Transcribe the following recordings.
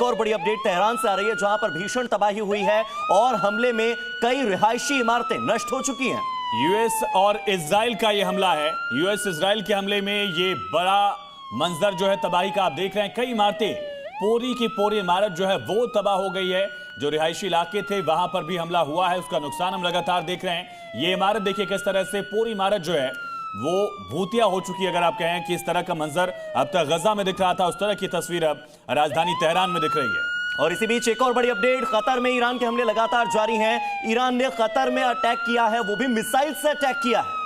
और बड़ी update Tehran से आ रही है, जहां पर भीषण तबाही हुई है और हमले में कई रिहायशी इमारतें नष्ट हो चुकी हैं। यूएस और इजराइल का ये हमला है। यूएस इजराइल के हमले में ये बड़ा मंजर जो है तबाही का आप देख रहे हैं। कई इमारतें, पूरी की पूरी इमारत जो है वो तबाह हो गई है। जो रिहायशी इलाके थे वहां पर भी हमला हुआ है, उसका नुकसान हम लगातार देख रहे हैं। ये इमारत देखिए किस तरह से पूरी इमारत जो है वो भूतिया हो चुकी है। अगर आप कहें कि इस तरह का मंजर अब तक गजा में दिख रहा था, उस तरह की तस्वीर अब राजधानी तेहरान में दिख रही है। और इसी बीच एक और बड़ी अपडेट, कतर में ईरान के हमले लगातार जारी हैं। ईरान ने कतर में अटैक किया है, वो भी मिसाइल से अटैक किया है।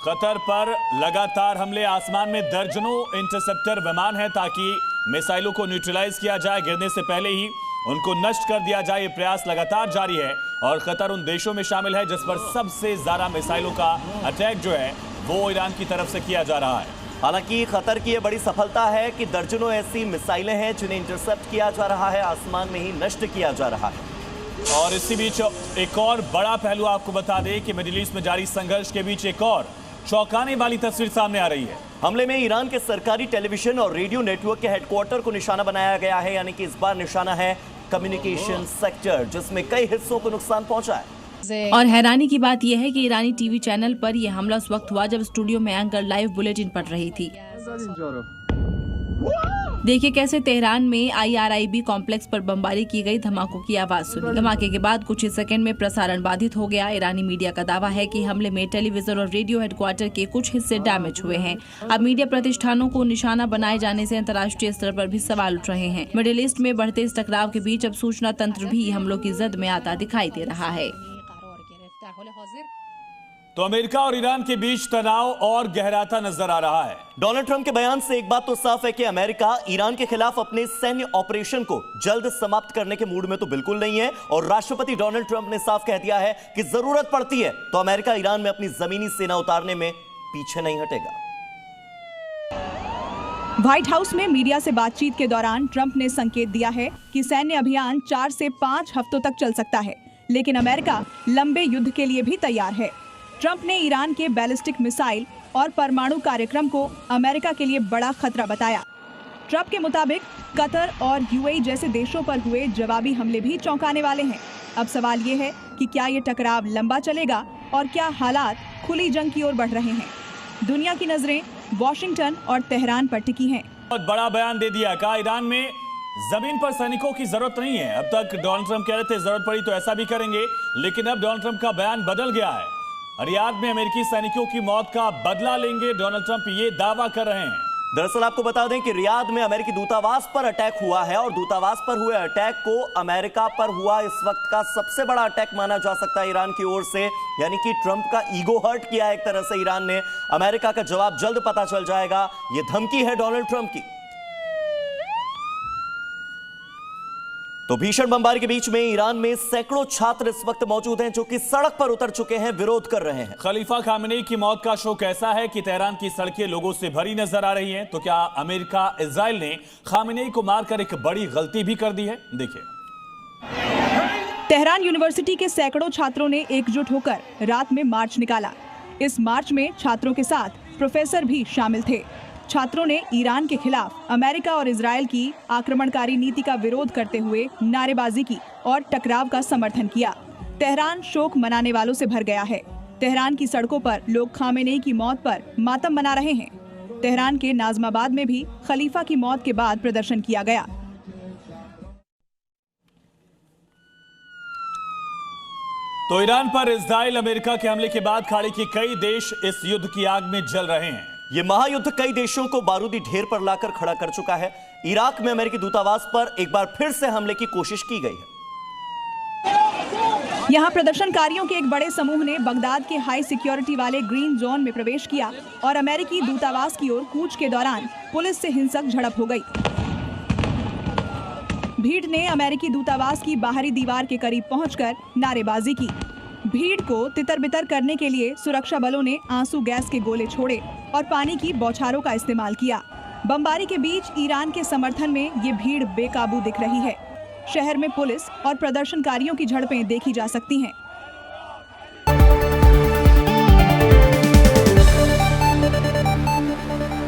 कतर पर लगातार हमले, आसमान में दर्जनों इंटरसेप्टर विमान हैं ताकि मिसाइलों को न्यूट्रलाइज किया जाए, गिरने से पहले ही उनको नष्ट कर दिया जाए। ये प्रयास लगातार जारी है और कतर उन देशों में शामिल है जिस पर सबसे ज्यादा मिसाइलों का अटैक जो है वो ईरान की तरफ से किया जा रहा है। हालांकि कतर की यह बड़ी सफलता है कि दर्जनों ऐसी मिसाइलें हैं जिन्हें इंटरसेप्ट किया जा रहा है, आसमान में ही नष्ट किया जा रहा है। और इसी बीच एक और बड़ा पहलू आपको बता दें कि मिडिल ईस्ट में जारी संघर्ष के बीच एक और चौंकाने वाली तस्वीर सामने आ रही है। हमले में ईरान के सरकारी टेलीविजन और रेडियो नेटवर्क के हेडक्वार्टर को निशाना बनाया गया है, यानी कि इस बार निशाना है कम्युनिकेशन सेक्टर, जिसमें कई हिस्सों को नुकसान पहुंचा है। और हैरानी की बात यह है कि ईरानी टीवी चैनल पर यह हमला उस वक्त हुआ जब स्टूडियो में एंकर लाइव बुलेटिन पढ़ रही थी। देखिए कैसे तेहरान में IRIB कॉम्प्लेक्स पर बमबारी की गई, धमाकों की आवाज सुनी। धमाके के बाद कुछ ही सेकंड में प्रसारण बाधित हो गया। ईरानी मीडिया का दावा है कि हमले में टेलीविजन और रेडियो हेडक्वार्टर के कुछ हिस्से डैमेज हुए हैं। अब मीडिया प्रतिष्ठानों को निशाना बनाए जाने से अंतर्राष्ट्रीय स्तर पर भी सवाल उठ रहे हैं। मिडिल ईस्ट में बढ़ते इस टकराव के बीच अब सूचना तंत्र भी हमलों की जद में आता दिखाई दे रहा है। तो अमेरिका और ईरान के बीच तनाव और गहराता नजर आ रहा है। डोनाल्ड ट्रंप के बयान से एक बात तो साफ है कि अमेरिका ईरान के खिलाफ अपने सैन्य ऑपरेशन को जल्द समाप्त करने के मूड में तो बिल्कुल नहीं है। और राष्ट्रपति डोनाल्ड ट्रंप ने साफ कह दिया है कि जरूरत पड़ती है तो अमेरिका ईरान में अपनी जमीनी सेना उतारने में पीछे नहीं हटेगा। व्हाइट हाउस में मीडिया से बातचीत के दौरान ट्रंप ने संकेत दिया है कि सैन्य अभियान 4 से 5 हफ्तों तक चल सकता है, लेकिन अमेरिका लंबे युद्ध के लिए भी तैयार है। ट्रंप ने ईरान के बैलिस्टिक मिसाइल और परमाणु कार्यक्रम को अमेरिका के लिए बड़ा खतरा बताया। ट्रंप के मुताबिक कतर और UAE जैसे देशों पर हुए जवाबी हमले भी चौंकाने वाले हैं। अब सवाल ये है कि क्या ये टकराव लंबा चलेगा और क्या हालात खुली जंग की ओर बढ़ रहे हैं। दुनिया की नजरें वॉशिंगटन और तेहरान पर टिकी हैं। बहुत बड़ा बयान दे दिया, कहा ईरान में जमीन पर सैनिकों की जरूरत नहीं है। अब तक डोनाल्ड ट्रंप कह रहे थे जरूरत पड़ी तो ऐसा भी करेंगे, लेकिन अब डोनाल्ड ट्रंप का बयान बदल गया है। रियाद में अमेरिकी सैनिकों की मौत का बदला लेंगे, डोनाल्ड ट्रंप ये दावा कर रहे हैं। दरअसल आपको बता दें कि रियाद में अमेरिकी दूतावास पर अटैक हुआ है और दूतावास पर हुए अटैक को अमेरिका पर हुआ इस वक्त का सबसे बड़ा अटैक माना जा सकता है ईरान की ओर से। यानी कि ट्रंप का ईगो हर्ट किया है एक तरह से ईरान ने। अमेरिका का जवाब जल्द पता चल जाएगा, ये धमकी है डोनाल्ड ट्रंप की। तो भीषण बमबारी के बीच में ईरान में सैकड़ों छात्र इस वक्त मौजूद हैं जो कि सड़क पर उतर चुके हैं, विरोध कर रहे हैं। खलीफा खामेनी की मौत का शोक ऐसा है कि तेहरान की सड़कें लोगों से भरी नजर आ रही हैं। तो क्या अमेरिका, इजराइल ने खामेनी को मारकर एक बड़ी गलती भी कर दी है? देखिए, तेहरान यूनिवर्सिटी के सैकड़ों छात्रों ने एकजुट होकर रात में मार्च निकाला। इस मार्च में छात्रों के साथ प्रोफेसर भी शामिल थे। छात्रों ने ईरान के खिलाफ अमेरिका और इजराइल की आक्रमणकारी नीति का विरोध करते हुए नारेबाजी की और टकराव का समर्थन किया। तेहरान शोक मनाने वालों से भर गया है। तेहरान की सड़कों पर लोग खामेनी की मौत पर मातम मना रहे हैं। तेहरान के नाजमाबाद में भी खलीफा की मौत के बाद प्रदर्शन किया गया। तो ईरान पर इजराइल, अमेरिका के हमले के बाद खाड़ी के कई देश इस युद्ध की आग में जल रहे हैं। ये महायुद्ध कई देशों को बारूदी ढेर पर लाकर खड़ा कर चुका है। इराक में अमेरिकी दूतावास पर एक बार फिर से हमले की कोशिश की गई है। यहाँ प्रदर्शनकारियों के एक बड़े समूह ने बगदाद के हाई सिक्योरिटी वाले ग्रीन जोन में प्रवेश किया और अमेरिकी दूतावास की ओर कूच के दौरान पुलिस से हिंसक झड़प हो गई। भीड़ ने अमेरिकी दूतावास की बाहरी दीवार के करीब पहुंचकर नारेबाजी की। भीड़ को तितर-बितर करने के लिए सुरक्षा बलों ने आंसू गैस के गोले छोड़े और पानी की बौछारों का इस्तेमाल किया। बमबारी के बीच ईरान के समर्थन में ये भीड़ बेकाबू दिख रही है। शहर में पुलिस और प्रदर्शनकारियों की झड़पें देखी जा सकती हैं।